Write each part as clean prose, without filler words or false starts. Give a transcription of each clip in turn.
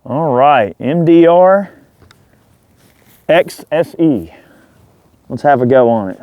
All right, MDR SE. Let's have a go on it.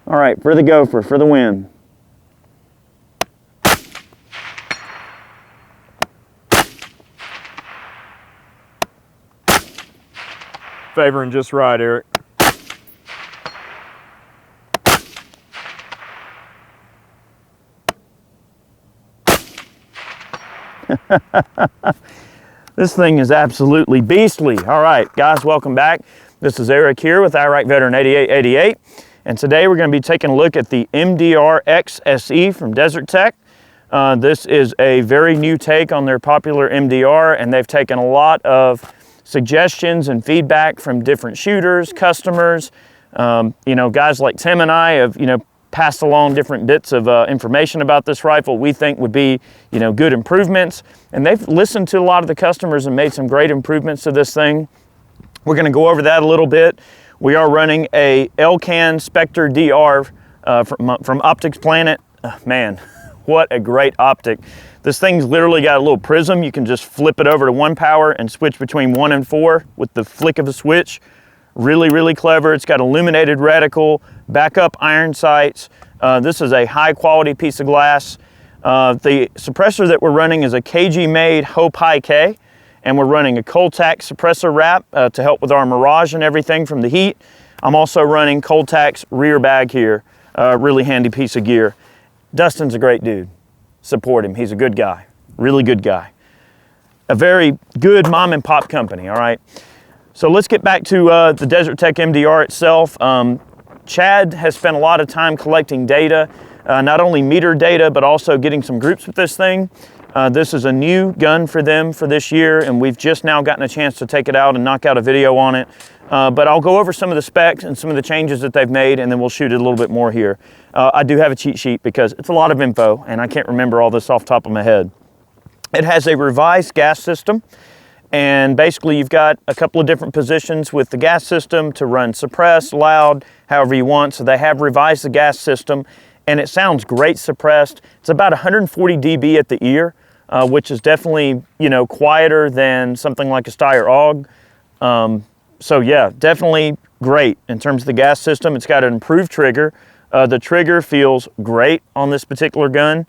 All right, for the gopher, for the win. Favoring just right, Eric. This thing is absolutely beastly. All right, guys, welcome back. This is Eric here with Iraq Veteran 8888. And today we're going to be taking a look at the MDRX SE from Desert Tech. This is a very new take on their popular MDR, and they've taken a lot of suggestions and feedback from different shooters, customers. Guys like Tim and I have, passed along different bits of information about this rifle we think would be, good improvements. And they've listened to a lot of the customers and made some great improvements to this thing. We're going to go over that a little bit. We are running a Elcan Spectre DR from Optics Planet. Man, what a great optic. This thing's literally got a little prism. You can just flip it over to 1 power and switch between 1 and 4 with the flick of a switch. Really, really clever. It's got illuminated reticle, backup iron sights. This is a high quality piece of glass. The suppressor that we're running is a KG made Hope High K. And we're running a Coltac suppressor wrap to help with our Mirage and everything from the heat. I'm also running Coltac's rear bag here, really handy piece of gear. Dustin's a great dude. Support him, he's a good guy, really good guy. A very good mom and pop company, all right? So let's get back to the Desert Tech MDR itself. Chad has spent a lot of time collecting data, not only meter data, but also getting some groups with this thing. This is a new gun for them for this year, and we've just now gotten a chance to take it out and knock out a video on it. But I'll go over some of the specs and some of the changes that they've made, and then we'll shoot it a little bit more here. I do have a cheat sheet because it's a lot of info, and I can't remember all this off the top of my head. It has a revised gas system, and basically you've got a couple of different positions with the gas system to run suppressed, loud, however you want. So they have revised the gas system, and it sounds great suppressed. It's about 140 dB at the ear. Which is definitely, quieter than something like a Steyr AUG. So yeah, definitely great in terms of the gas system. It's got an improved trigger. The trigger feels great on this particular gun.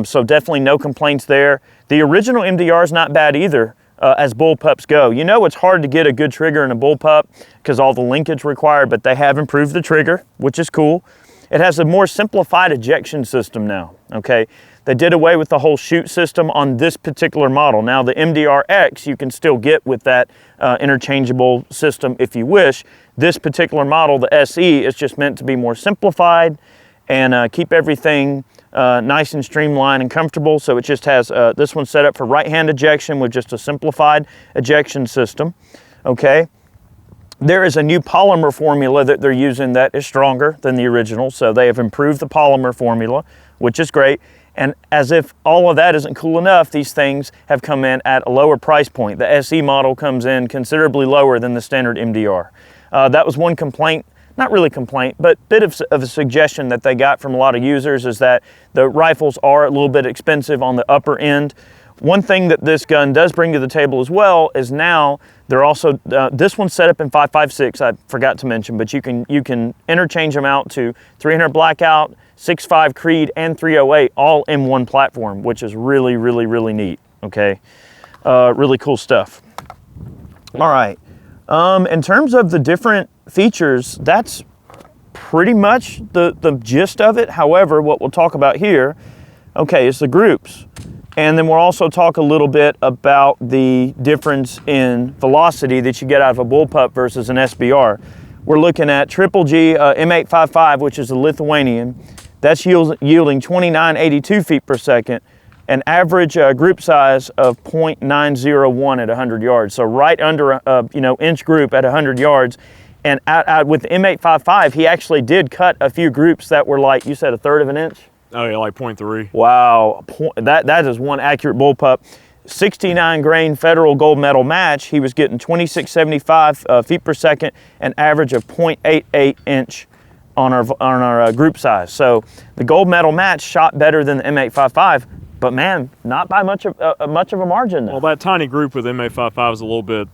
So definitely no complaints there. The original MDR is not bad either as bullpups go. It's hard to get a good trigger in a bullpup because all the linkage required, but they have improved the trigger, which is cool. It has a more simplified ejection system now, okay? They did away with the whole shoot system on this particular model. Now the MDRX you can still get with that interchangeable system if you wish. This particular model, the SE, is just meant to be more simplified and keep everything nice and streamlined and comfortable. So it just has this one set up for right-hand ejection with just a simplified ejection system, okay? There is a new polymer formula that they're using that is stronger than the original. So they have improved the polymer formula, which is great. And as if all of that isn't cool enough, these things have come in at a lower price point. The SE model comes in considerably lower than the standard MDR. That was one complaint, not really complaint, but bit of a suggestion that they got from a lot of users is that the rifles are a little bit expensive on the upper end. One thing that this gun does bring to the table as well is now they're also, this one's set up in 5.56, I forgot to mention, but you can interchange them out to 300 Blackout, 6.5 Creed, and 308 all in one platform, which is really, really, really neat, okay? Really cool stuff. All right, in terms of the different features, that's pretty much the gist of it. However, what we'll talk about here, okay, is the groups. And then we'll also talk a little bit about the difference in velocity that you get out of a bullpup versus an SBR. We're looking at Triple G M855, which is a Lithuanian. That's yielding 2982 feet per second, an average group size of 0.901 at 100 yards. So right under inch group at 100 yards. And with the M855, he actually did cut a few groups that were like, you said, 1/3 of an inch? Oh yeah, like 0.3. Wow, that is one accurate bullpup. 69 grain federal gold medal match. He was getting 2675 feet per second, an average of 0.88 inch on our group size. So the gold medal match shot better than the M855, but man, not by much of a margin though. Well, that tiny group with M855 is a little bit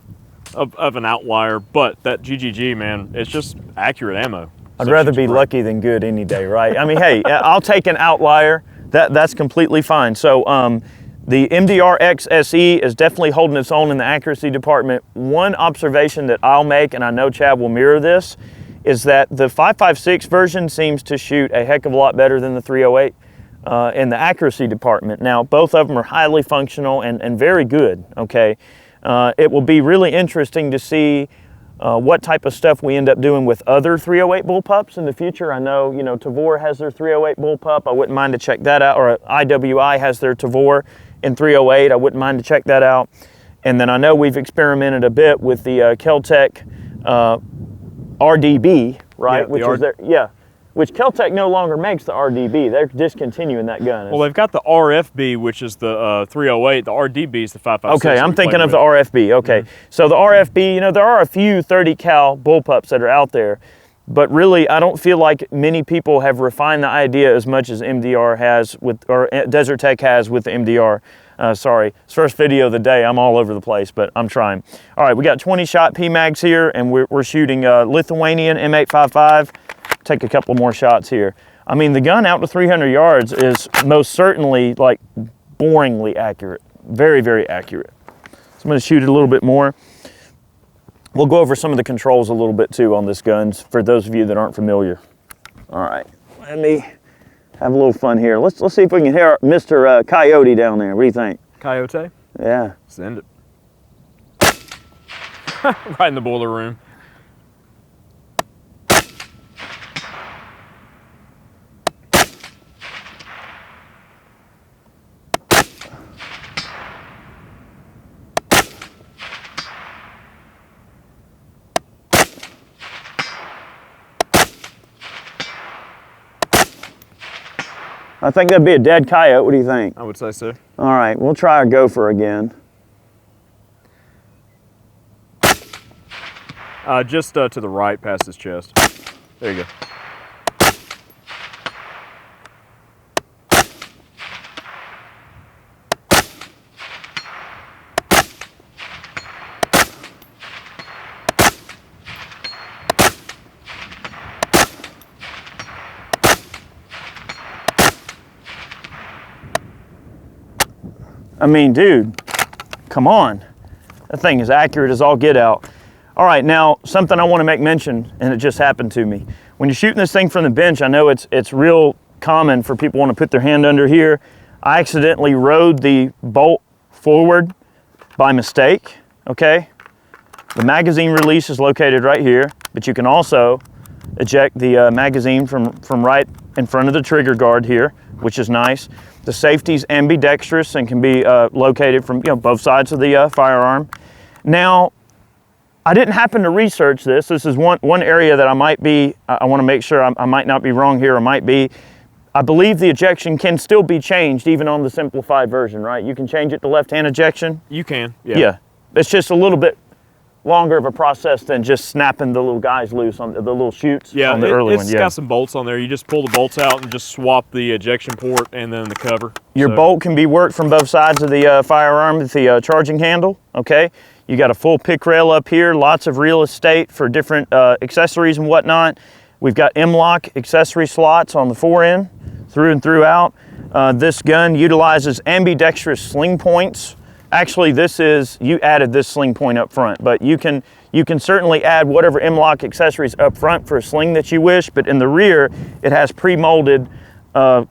of an outlier, but that GGG, man, it's just accurate ammo. I'd rather be lucky than good any day, right? I mean, hey, I'll take an outlier. That's completely fine. So the MDRX SE is definitely holding its own in the accuracy department. One observation that I'll make, and I know Chad will mirror this, is that the 5.56 version seems to shoot a heck of a lot better than the 308 in the accuracy department. Now, both of them are highly functional and very good, okay? It will be really interesting to see what type of stuff we end up doing with other 308 bullpups in the future. I know, Tavor has their 308 bullpup. I wouldn't mind to check that out. Or IWI has their Tavor in 308. I wouldn't mind to check that out. And then I know we've experimented a bit with the Kel-Tec RDB, right? Which Kel-Tec no longer makes the RDB. They're discontinuing that gun. Well, they've got the RFB, which is the 308. The RDB is the 5.56. Okay, I'm thinking of the RFB. Okay, so the RFB, there are a few 30 cal bullpups that are out there, but really I don't feel like many people have refined the idea as much as MDR has or Desert Tech has with the MDR. Sorry, it's first video of the day. I'm all over the place, but I'm trying. All right, we got 20 shot PMags here, and we're shooting Lithuanian M855. Take a couple more shots here. I mean, the gun out to 300 yards is most certainly like boringly accurate. Very, very accurate. So I'm gonna shoot it a little bit more. We'll go over some of the controls a little bit too on this gun for those of you that aren't familiar. All right, let me have a little fun here. Let's see if we can hear Mr. Coyote down there. What do you think? Coyote? Yeah. Send it. Right in the boiler room. I think that'd be a dead coyote. What do you think? I would say so. All right, we'll try our gopher again. Just to the right past his chest. There you go. I mean, dude, come on. That thing is accurate as all get out. All right, now, something I want to make mention, and it just happened to me. When you're shooting this thing from the bench, I know it's real common for people want to put their hand under here. I accidentally rode the bolt forward by mistake, okay? The magazine release is located right here, but you can also eject the magazine from right in front of the trigger guard here, which is nice. The safety's ambidextrous and can be located from both sides of the firearm. Now, I didn't happen to research this. This is one area that I might be, I want to make sure I might not be wrong here, or might be. I believe the ejection can still be changed even on the simplified version, right? You can change it to left-hand ejection? You can, yeah. Yeah, it's just a little bit longer of a process than just snapping the little guys loose on the little chutes on the early one. It's got some bolts on there. You just pull the bolts out and just swap the ejection port and then the cover. Your bolt can be worked from both sides of the firearm with the charging handle, okay? You got a full pick rail up here, lots of real estate for different accessories and whatnot. We've got M-lock accessory slots on the fore end, through and throughout. This gun utilizes ambidextrous sling points Actually, you added this sling point up front, but you can certainly add whatever M-LOK accessories up front for a sling that you wish, but in the rear, it has pre-molded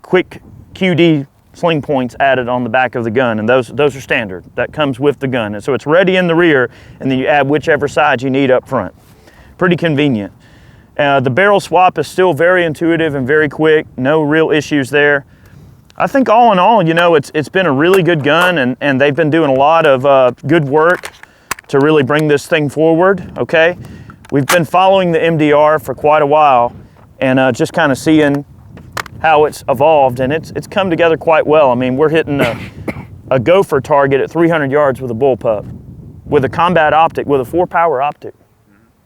quick QD sling points added on the back of the gun, and those are standard. That comes with the gun, and so it's ready in the rear, and then you add whichever side you need up front. Pretty convenient. The barrel swap is still very intuitive and very quick. No real issues there. I think all in all, you know, it's been a really good gun, and they've been doing a lot of good work to really bring this thing forward, okay? We've been following the MDR for quite a while, and just kind of seeing how it's evolved, and it's come together quite well. I mean, we're hitting a gopher target at 300 yards with a bullpup, with a combat optic, with a 4-power optic.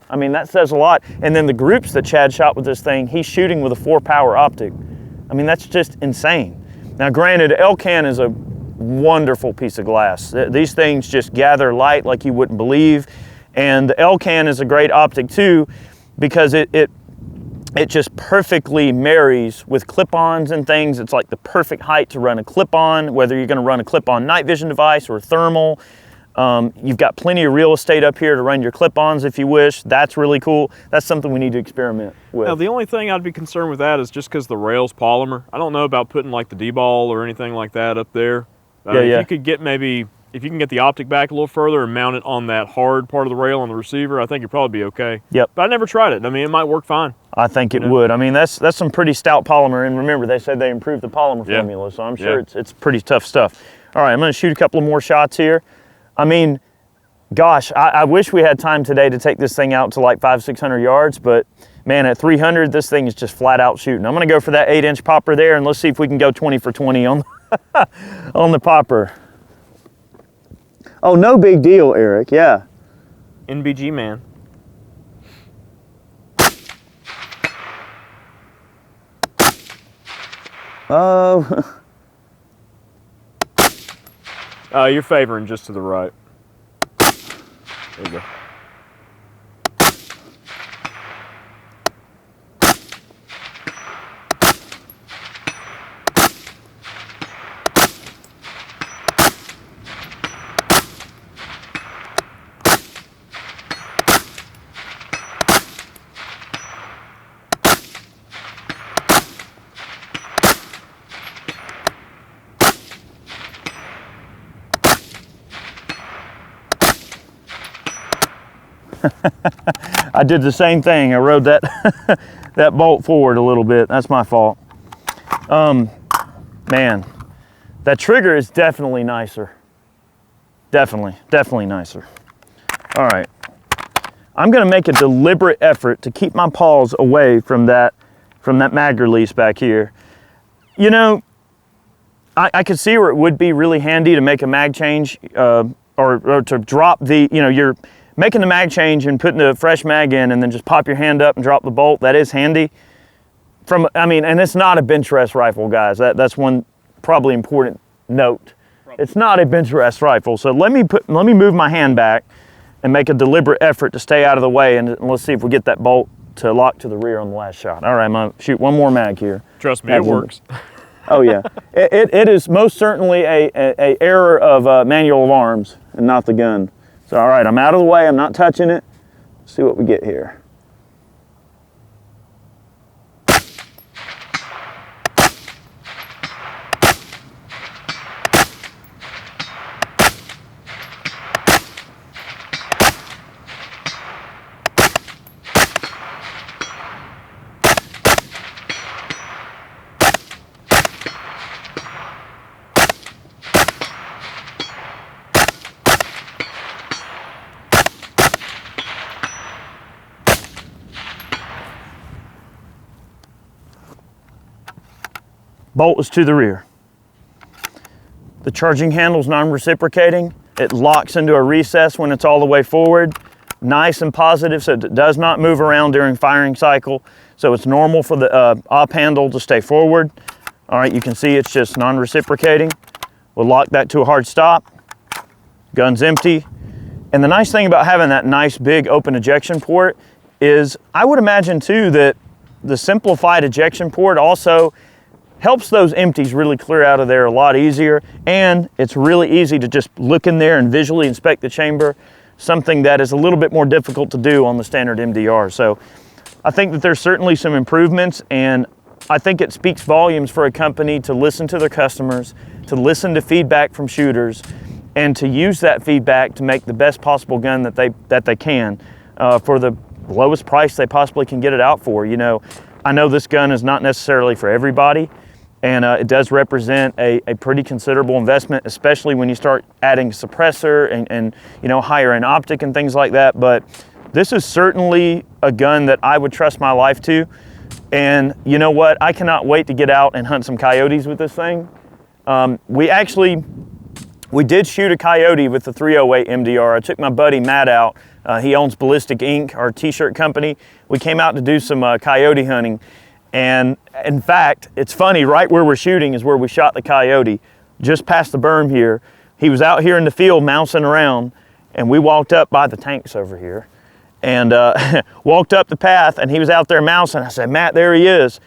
I mean, that says a lot. And then the groups that Chad shot with this thing, he's shooting with a 4-power optic. I mean, that's just insane. Now, granted, Elcan is a wonderful piece of glass. These things just gather light like you wouldn't believe. And the Elcan is a great optic too, because it just perfectly marries with clip-ons and things. It's like the perfect height to run a clip-on, whether you're gonna run a clip-on night vision device or thermal. You've got plenty of real estate up here to run your clip-ons if you wish. That's really cool. That's something we need to experiment with. Now, the only thing I'd be concerned with that is just because the rail's polymer. I don't know about putting like the D-ball or anything like that up there. If you could get if you can get the optic back a little further and mount it on that hard part of the rail on the receiver, I think it'd probably be okay. Yep. But I never tried it. I mean, it might work fine. I think it would. I mean, that's some pretty stout polymer, and remember, they said they improved the polymer formula, so I'm sure it's pretty tough stuff. All right, I'm gonna shoot a couple of more shots here. I mean, gosh, I wish we had time today to take this thing out to like 500-600 yards, but man, at 300, this thing is just flat out shooting. I'm gonna go for that 8-inch popper there, and let's see if we can go 20 for 20 on, on the popper. Oh, no big deal, Eric, yeah. NBG man. Oh. You're favoring just to the right. There you go. I did the same thing. I rode that that bolt forward a little bit. That's my fault. Man, that trigger is definitely nicer. Definitely nicer. All right. I'm gonna make a deliberate effort to keep my paws away from that mag release back here. You know, I could see where it would be really handy to make a mag change or to drop the, you know, you're making the mag change and putting the fresh mag in and then just pop your hand up and drop the bolt. That is handy. I mean, and it's not a bench rest rifle, guys. That's one probably important note. It's not a bench rest rifle. So let me move my hand back and make a deliberate effort to stay out of the way, and let's see if we get that bolt to lock to the rear on the last shot. All right, I'm gonna shoot one more mag here. Trust me, it works. Oh yeah, it is most certainly a error of manual of arms and not the gun. So all right, I'm out of the way, I'm not touching it. Let's see what we get here. Bolt is to the rear. The charging handle is non-reciprocating. It locks into a recess when it's all the way forward. Nice and positive, so it does not move around during firing cycle. So it's normal for the op handle to stay forward. All right, you can see it's just non-reciprocating. We'll lock that to a hard stop. Gun's empty. And the nice thing about having that nice big open ejection port is I would imagine too that the simplified ejection port also helps those empties really clear out of there a lot easier, and it's really easy to just look in there and visually inspect the chamber, something that is a little bit more difficult to do on the standard MDR. So I think that there's certainly some improvements, and I think it speaks volumes for a company to listen to their customers, to listen to feedback from shooters, and to use that feedback to make the best possible gun that they can for the lowest price they possibly can get it out for. You know, I know this gun is not necessarily for everybody, and it does represent a pretty considerable investment, especially when you start adding suppressor and you know, higher end optic and things like that. But this is certainly a gun that I would trust my life to. And you know what? I cannot wait to get out and hunt some coyotes with this thing. We did shoot a coyote with the 308 MDR. I took my buddy Matt out. He owns Ballistic Inc., our t-shirt company. We came out to do some coyote hunting. And in fact, it's funny, right where we're shooting is where we shot the coyote, just past the berm here. He was out here in the field mousing around, and we walked up by the tanks over here and walked up the path, and he was out there mousing. I said, Matt, there he is.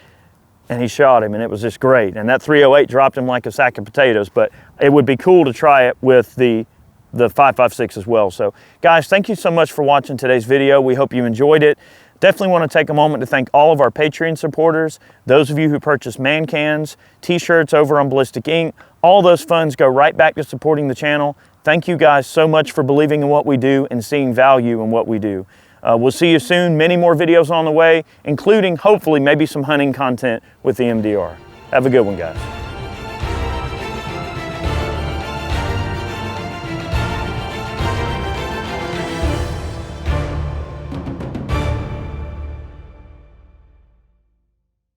And he shot him, and it was just great. And that 308 dropped him like a sack of potatoes, but it would be cool to try it with the 5.56 as well. So guys, thank you so much for watching today's video. We hope you enjoyed it. Definitely want to take a moment to thank all of our Patreon supporters, those of you who purchase man cans, t-shirts over on Ballistic Inc. All those funds go right back to supporting the channel. Thank you guys so much for believing in what we do and seeing value in what we do. We'll see you soon. Many more videos on the way, including hopefully maybe some hunting content with the MDR. Have a good one, guys.